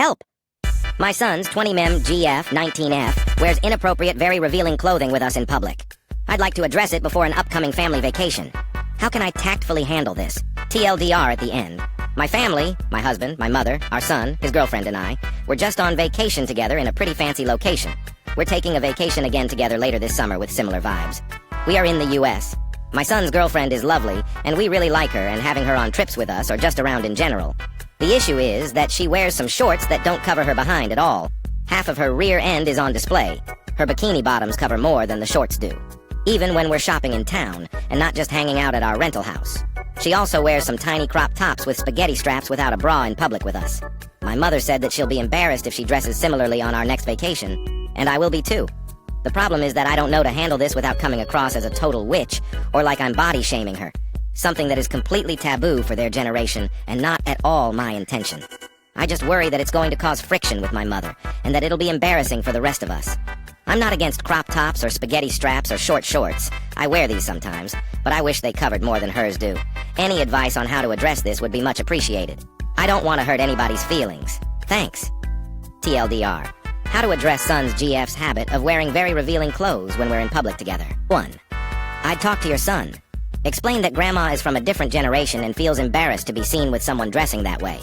Help! My son's 20mm GF 19F wears inappropriate, very revealing clothing with us in public. I'd like to address it before an upcoming family vacation. How can I tactfully handle this? TLDR at the end. My family, my husband, my mother, our son, his girlfriend and I, were just on vacation together in a pretty fancy location. We're taking a vacation again together later this summer with similar vibes. We are in the US. My son's girlfriend is lovely, and we really like her and having her on trips with us or just around in general. The issue is that she wears some shorts that don't cover her behind at all. Half of her rear end is on display. Her bikini bottoms cover more than the shorts do. Even when we're shopping in town, and not just hanging out at our rental house. She also wears some tiny crop tops with spaghetti straps without a bra in public with us. My mother said that she'll be embarrassed if she dresses similarly on our next vacation, and I will be too. The problem is that I don't know to handle this without coming across as a total witch, or like I'm body shaming her. Something that is completely taboo for their generation, and not at all my intention. I just worry that it's going to cause friction with my mother, and that it'll be embarrassing for the rest of us. I'm not against crop tops or spaghetti straps or short shorts. I wear these sometimes, but I wish they covered more than hers do. Any advice on how to address this would be much appreciated. I don't want to hurt anybody's feelings. Thanks. TLDR. How to address son's GF's habit of wearing very revealing clothes when we're in public together. 1. I'd talk to your son. Explain that grandma is from a different generation and feels embarrassed to be seen with someone dressing that way.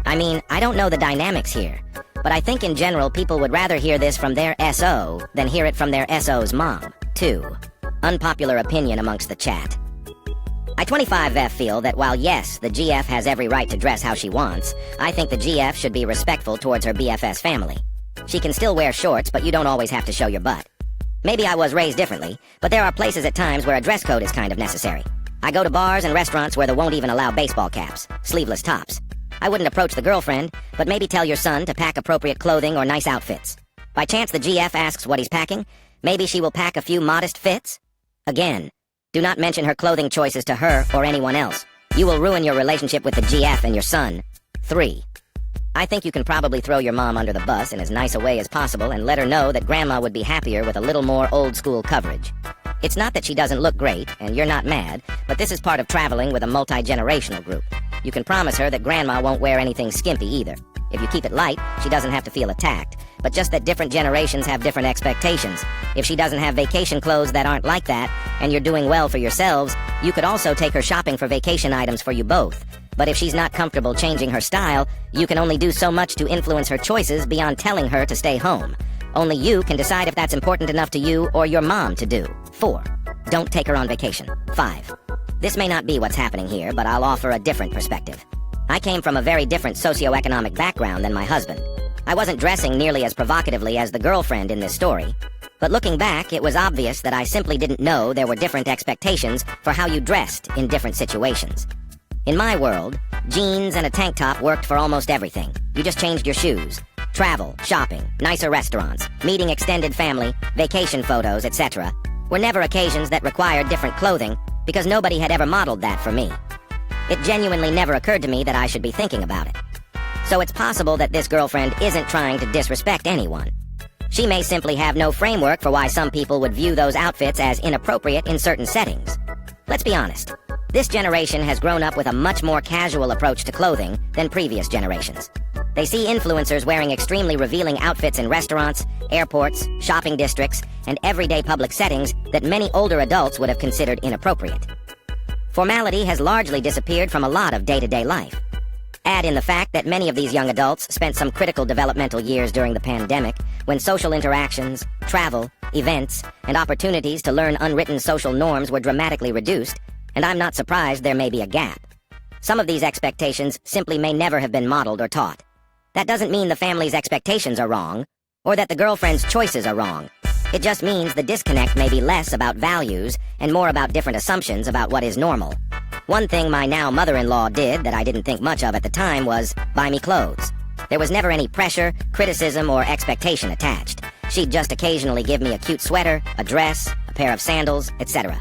I mean, I don't know the dynamics here, but I think in general people would rather hear this from their SO than hear it from their SO's mom. 2. Unpopular opinion amongst the chat. I 25F feel that while yes, the GF has every right to dress how she wants, I think the GF should be respectful towards her BFS family. She can still wear shorts, but you don't always have to show your butt. Maybe I was raised differently, but there are places at times where a dress code is kind of necessary. I go to bars and restaurants where they won't even allow baseball caps, sleeveless tops. I wouldn't approach the girlfriend, but maybe tell your son to pack appropriate clothing or nice outfits. By chance the GF asks what he's packing, maybe she will pack a few modest fits? Again, do not mention her clothing choices to her or anyone else. You will ruin your relationship with the GF and your son. 3. I think you can probably throw your mom under the bus in as nice a way as possible and let her know that grandma would be happier with a little more old-school coverage. It's not that she doesn't look great, and you're not mad, but this is part of traveling with a multi-generational group. You can promise her that grandma won't wear anything skimpy either. If you keep it light, she doesn't have to feel attacked, but just that different generations have different expectations. If she doesn't have vacation clothes that aren't like that, and you're doing well for yourselves, you could also take her shopping for vacation items for you both. But if she's not comfortable changing her style, you can only do so much to influence her choices beyond telling her to stay home. Only you can decide if that's important enough to you or your mom to do. 4. Don't take her on vacation. 5. This may not be what's happening here, but I'll offer a different perspective. I came from a very different socioeconomic background than my husband. I wasn't dressing nearly as provocatively as the girlfriend in this story. But looking back, it was obvious that I simply didn't know there were different expectations for how you dressed in different situations. In my world, jeans and a tank top worked for almost everything. You just changed your shoes. Travel, shopping, nicer restaurants, meeting extended family, vacation photos, etc. were never occasions that required different clothing because nobody had ever modeled that for me. It genuinely never occurred to me that I should be thinking about it. So it's possible that this girlfriend isn't trying to disrespect anyone. She may simply have no framework for why some people would view those outfits as inappropriate in certain settings. Let's be honest. This generation has grown up with a much more casual approach to clothing than previous generations. They see influencers wearing extremely revealing outfits in restaurants, airports, shopping districts, and everyday public settings that many older adults would have considered inappropriate. Formality has largely disappeared from a lot of day-to-day life. Add in the fact that many of these young adults spent some critical developmental years during the pandemic when social interactions, travel, events, and opportunities to learn unwritten social norms were dramatically reduced, and I'm not surprised there may be a gap. Some of these expectations simply may never have been modeled or taught. That doesn't mean the family's expectations are wrong, or that the girlfriend's choices are wrong. It just means the disconnect may be less about values and more about different assumptions about what is normal. One thing my now mother-in-law did that I didn't think much of at the time was buy me clothes. There was never any pressure, criticism, or expectation attached. She'd just occasionally give me a cute sweater, a dress, a pair of sandals, etc.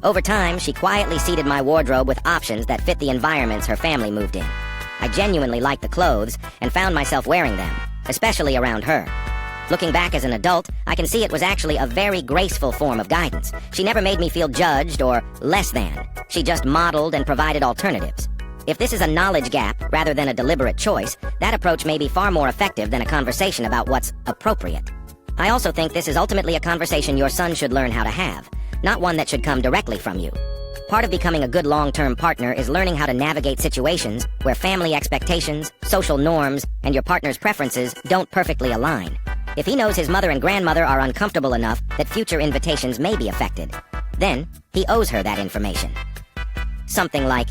Over time, she quietly seeded my wardrobe with options that fit the environments her family moved in. I genuinely liked the clothes and found myself wearing them, especially around her. Looking back as an adult, I can see it was actually a very graceful form of guidance. She never made me feel judged or less than. She just modeled and provided alternatives. If this is a knowledge gap rather than a deliberate choice, that approach may be far more effective than a conversation about what's appropriate. I also think this is ultimately a conversation your son should learn how to have, not one that should come directly from you. Part of becoming a good long-term partner is learning how to navigate situations where family expectations, social norms, and your partner's preferences don't perfectly align. If he knows his mother and grandmother are uncomfortable enough that future invitations may be affected, then he owes her that information. Something like,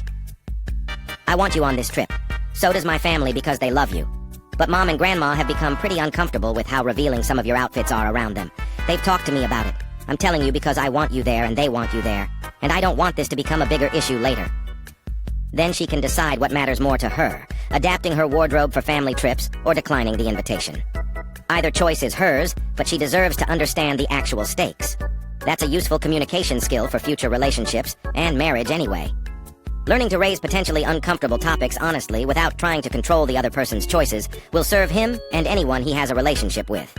"I want you on this trip. So does my family because they love you. But Mom and Grandma have become pretty uncomfortable with how revealing some of your outfits are around them. They've talked to me about it. I'm telling you because I want you there and they want you there. And I don't want this to become a bigger issue later." Then she can decide what matters more to her, adapting her wardrobe for family trips or declining the invitation. Either choice is hers, but she deserves to understand the actual stakes. That's a useful communication skill for future relationships and marriage anyway. Learning to raise potentially uncomfortable topics honestly without trying to control the other person's choices will serve him and anyone he has a relationship with.